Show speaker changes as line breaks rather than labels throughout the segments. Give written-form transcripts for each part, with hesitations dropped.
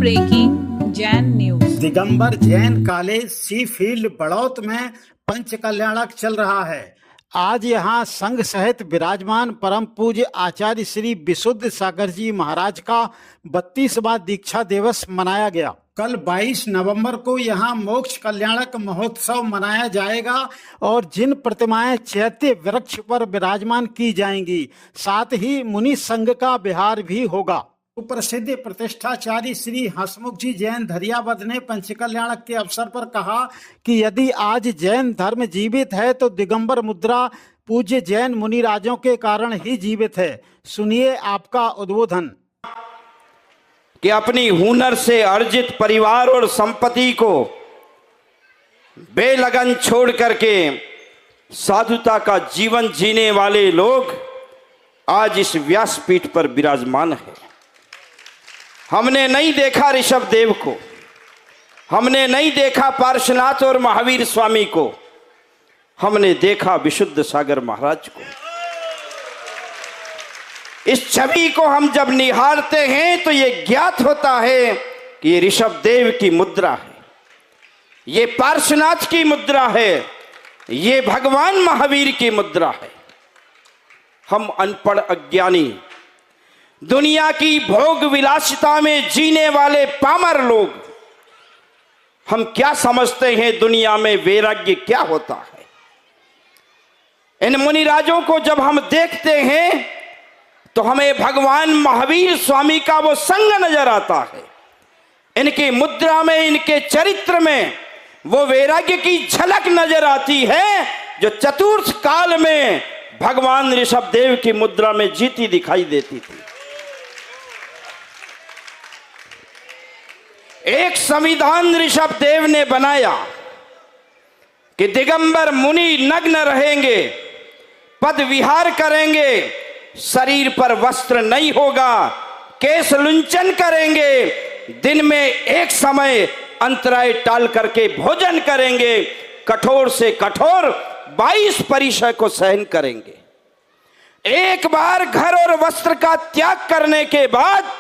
Breaking Jain news.
Digambar Jain college C field Baraut में पंच कल्याणक चल रहा है। आज यहाँ संघ सहित विराजमान परम पूज्य आचार्य श्री विशुद्ध सागर जी महाराज का 32वां दीक्षा दिवस मनाया गया। कल 22 नवंबर को यहाँ मोक्ष कल्याणक महोत्सव मनाया जाएगा और जिन प्रतिमाएं चैत्य वृक्ष पर विराजमान की जाएंगी, साथ ही मुनि संघ का विहार भी होगा। सुप्रसिद्ध प्रतिष्ठाचार्य श्री हसमुख जी जैन धरियावद ने पंच कल्याणक के अवसर पर कहा कि यदि आज जैन धर्म जीवित है तो दिगंबर मुद्रा पूज्य जैन मुनि राजों के कारण ही जीवित है। सुनिए आपका उद्बोधन।
कि अपनी हुनर से अर्जित परिवार और संपत्ति को बेलगन छोड़ करके साधुता का जीवन जीने वाले लोग आज इस व्यासपीठ पर विराजमान है। हमने नहीं देखा ऋषभ देव को, हमने नहीं देखा पार्श्वनाथ और महावीर स्वामी को, हमने देखा विशुद्ध सागर महाराज को। इस छवि को हम जब निहारते हैं तो ये ज्ञात होता है कि ये ऋषभ देव की मुद्रा है, ये पार्श्वनाथ की मुद्रा है, ये भगवान महावीर की मुद्रा है। हम अनपढ़ अज्ञानी दुनिया की भोग विलासिता में जीने वाले पामर लोग, हम क्या समझते हैं दुनिया में वैराग्य क्या होता है। इन मुनिराजों को जब हम देखते हैं तो हमें भगवान महावीर स्वामी का वो संग नजर आता है। इनकी मुद्रा में, इनके चरित्र में वो वैराग्य की झलक नजर आती है जो चतुर्थ काल में भगवान ऋषभ देव की मुद्रा में जीती दिखाई देती थी। एक संविधान ऋषभ देव ने बनाया कि दिगंबर मुनि नग्न रहेंगे, पद विहार करेंगे, शरीर पर वस्त्र नहीं होगा, केश लुंचन करेंगे, दिन में एक समय अंतराय टाल करके भोजन करेंगे, कठोर से कठोर 22 परिचय को सहन करेंगे। एक बार घर और वस्त्र का त्याग करने के बाद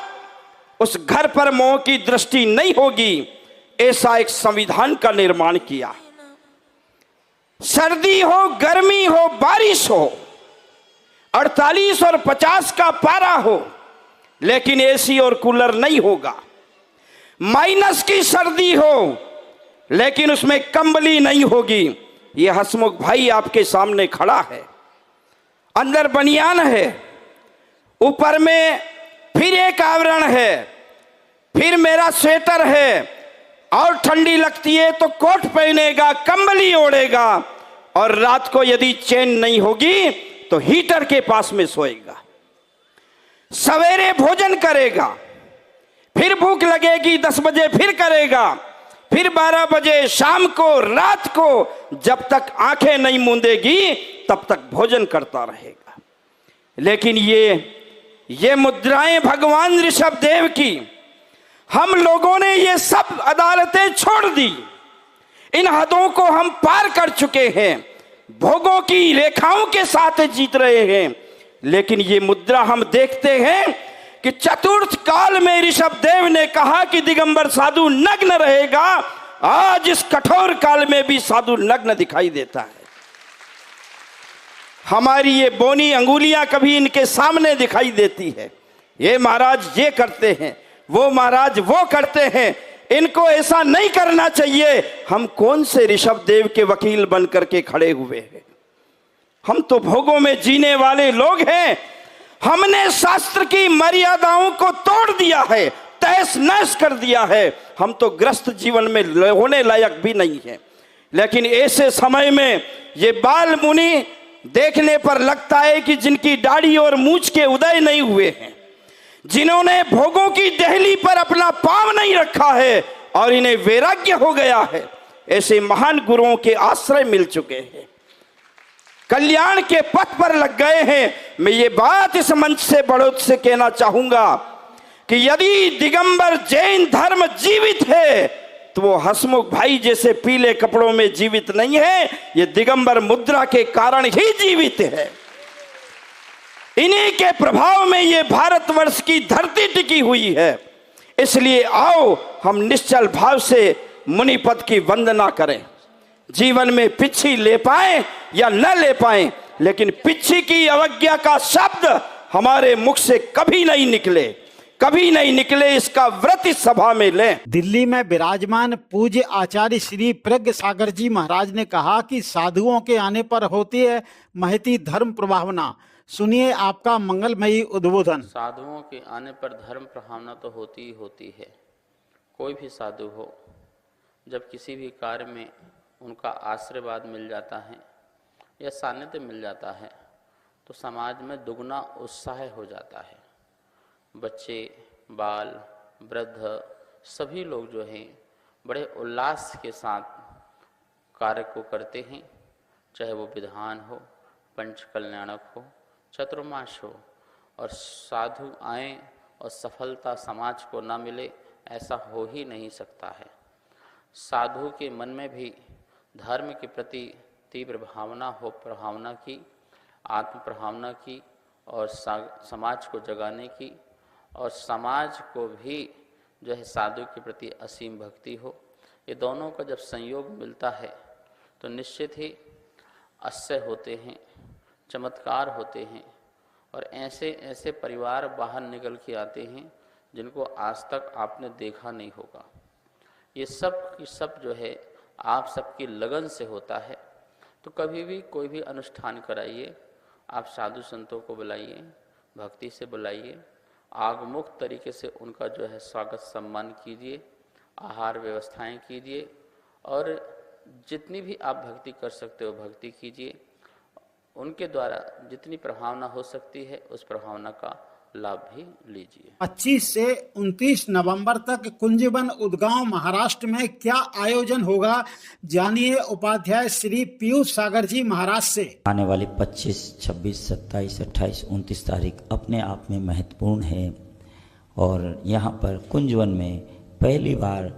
उस घर पर मोह की दृष्टि नहीं होगी, ऐसा एक संविधान का निर्माण किया। सर्दी हो, गर्मी हो, बारिश हो, 48 और 50 का पारा हो, लेकिन एसी और कूलर नहीं होगा। माइनस की सर्दी हो लेकिन उसमें कंबली नहीं होगी। ये हसमुख भाई आपके सामने खड़ा है, अंदर बनियान है, ऊपर में फिर एक आवरण है, फिर मेरा स्वेटर है, और ठंडी लगती है तो कोट पहनेगा, कंबली ओढ़ेगा, और रात को यदि चैन नहीं होगी तो हीटर के पास में सोएगा। सवेरे भोजन करेगा, फिर भूख लगेगी 10 बजे फिर करेगा, फिर 12 बजे, शाम को, रात को, जब तक आंखें नहीं मूंदेगी तब तक भोजन करता रहेगा। लेकिन ये मुद्राएं भगवान ऋषभ देव की, हम लोगों ने ये सब अदालतें छोड़ दी, इन हदों को हम पार कर चुके हैं, भोगों की रेखाओं के साथ जीत रहे हैं। लेकिन ये मुद्रा हम देखते हैं कि चतुर्थ काल में ऋषभ देव ने कहा कि दिगंबर साधु नग्न रहेगा। आज इस कठोर काल में भी साधु नग्न दिखाई देता है। हमारी ये बोनी अंगुलियां कभी इनके सामने दिखाई देती है। ये महाराज ये करते हैं, वो महाराज वो करते हैं, इनको ऐसा नहीं करना चाहिए। हम कौन से ऋषभ देव के वकील बन करके खड़े हुए हैं? हम तो भोगों में जीने वाले लोग हैं। हमने शास्त्र की मर्यादाओं को तोड़ दिया है, तहस नहस कर दिया है। हम तो ग्रस्त जीवन में होने लायक भी नहीं है। लेकिन ऐसे समय में ये बाल मुनि देखने पर लगता है कि जिनकी दाढ़ी और मूंछ के उदय नहीं हुए हैं, जिन्होंने भोगों की दहली पर अपना पांव नहीं रखा है और इन्हें वैराग्य हो गया है, ऐसे महान गुरुओं के आश्रय मिल चुके हैं, कल्याण के पथ पर लग गए हैं। मैं ये बात इस मंच से बड़ौत से कहना चाहूंगा कि यदि दिगंबर जैन धर्म जीवित है तो वो हसमुख भाई जैसे पीले कपड़ों में जीवित नहीं है, ये दिगंबर मुद्रा के कारण ही जीवित है। इन्हीं के प्रभाव में ये भारतवर्ष की धरती टिकी हुई है। इसलिए आओ हम निश्चल भाव से मुनि पद की वंदना करें। जीवन में पिच्छी ले पाए या न ले पाए, लेकिन पिच्छी की अवज्ञा का शब्द हमारे मुख से कभी नहीं निकले, कभी नहीं निकले, इसका व्रत इस सभा में लें।
दिल्ली में विराजमान पूज्य आचार्य श्री प्रज्ञ सागर जी महाराज ने कहा कि साधुओं के आने पर होती है महती धर्म प्रभावना। सुनिए आपका मंगलमयी उद्बोधन।
साधुओं के आने पर धर्म प्रभावना तो होती ही होती है। कोई भी साधु हो, जब किसी भी कार्य में उनका आशीर्वाद मिल जाता है या सानिध्य मिल जाता है तो समाज में दुगना उत्साह हो जाता है। बच्चे, बाल, वृद्ध सभी लोग जो हैं बड़े उल्लास के साथ कार्य को करते हैं, चाहे वो विधान हो, पंच कल्याणक हो, चतुर्माश हो। और साधु आए और सफलता समाज को ना मिले, ऐसा हो ही नहीं सकता है। साधु के मन में भी धर्म के प्रति तीव्र भावना हो, प्रभावना की, आत्म प्रभावना की और समाज को जगाने की, और समाज को भी जो है साधु के प्रति असीम भक्ति हो। ये दोनों का जब संयोग मिलता है तो निश्चित ही अश्चर्य होते हैं, चमत्कार होते हैं, और ऐसे ऐसे परिवार बाहर निकल के आते हैं जिनको आज तक आपने देखा नहीं होगा। ये सब की सब जो है आप सबकी लगन से होता है। तो कभी भी कोई भी अनुष्ठान कराइए, आप साधु संतों को बुलाइए, भक्ति से बुलाइए, आगमुक्त तरीके से उनका जो है स्वागत सम्मान कीजिए, आहार व्यवस्थाएं कीजिए, और जितनी भी आप भक्ति कर सकते हो भक्ति कीजिए। उनके द्वारा जितनी प्रभावना हो सकती है उस प्रभावना का लाभ भी लीजिए।
25 से 29 नवंबर तक कुंजवन उदगांव महाराष्ट्र में क्या आयोजन होगा, जानिए उपाध्याय श्री पीयूष सागर जी महाराज से।
आने वाली 25, 26, 27, 28, 29 तारीख अपने आप में महत्वपूर्ण है और यहाँ पर कुंजवन में पहली बार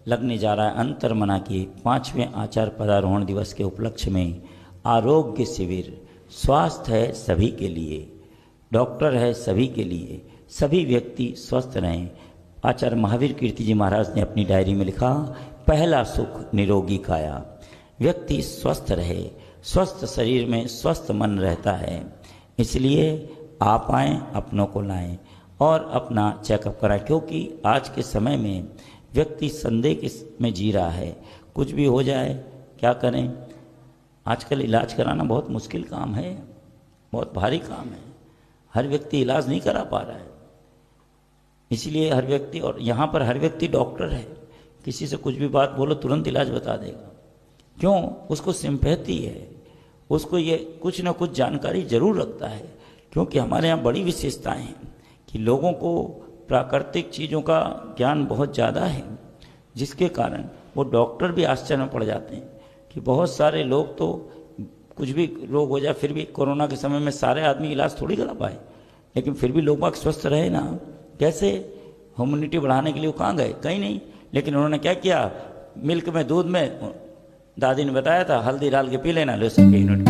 लगने जा रहा है अंतर्मना की 5वें आचार्य पदारोहण दिवस के उपलक्ष्य में आरोग्य शिविर। स्वास्थ्य है सभी के लिए, डॉक्टर है सभी के लिए, सभी व्यक्ति स्वस्थ रहें। आचार्य महावीर कीर्ति जी महाराज ने अपनी डायरी में लिखा, पहला सुख निरोगी काया। व्यक्ति स्वस्थ रहे, स्वस्थ शरीर में स्वस्थ मन रहता है। इसलिए आप आएँ, अपनों को लाएं और अपना चेकअप कराएं, क्योंकि आज के समय में व्यक्ति संदेह में जी रहा है, कुछ भी हो जाए क्या करें। आजकल इलाज कराना बहुत मुश्किल काम है, बहुत भारी काम है, हर व्यक्ति इलाज नहीं करा पा रहा है। इसलिए हर व्यक्ति, और यहाँ पर हर व्यक्ति डॉक्टर है, किसी से कुछ भी बात बोलो तुरंत इलाज बता देगा। क्यों? उसको सिंपैथी है, उसको ये कुछ ना कुछ जानकारी जरूर रखता है, क्योंकि हमारे यहाँ बड़ी विशेषताएं हैं कि लोगों को प्राकृतिक चीज़ों का ज्ञान बहुत ज़्यादा है, जिसके कारण वो डॉक्टर भी आश्चर्य में पड़ जाते हैं कि बहुत सारे लोग तो कुछ भी रोग हो जाए, फिर भी कोरोना के समय में सारे आदमी इलाज थोड़ी करा पाए, लेकिन फिर भी लोग बाग स्वस्थ रहे ना। कैसे? ह्यूमनिटी बढ़ाने के लिए वो कहाँ गए? कहीं नहीं। लेकिन उन्होंने क्या किया, मिल्क में, दूध में, दादी ने बताया था हल्दी डाल के पी लेना, लो सबकी यूनिट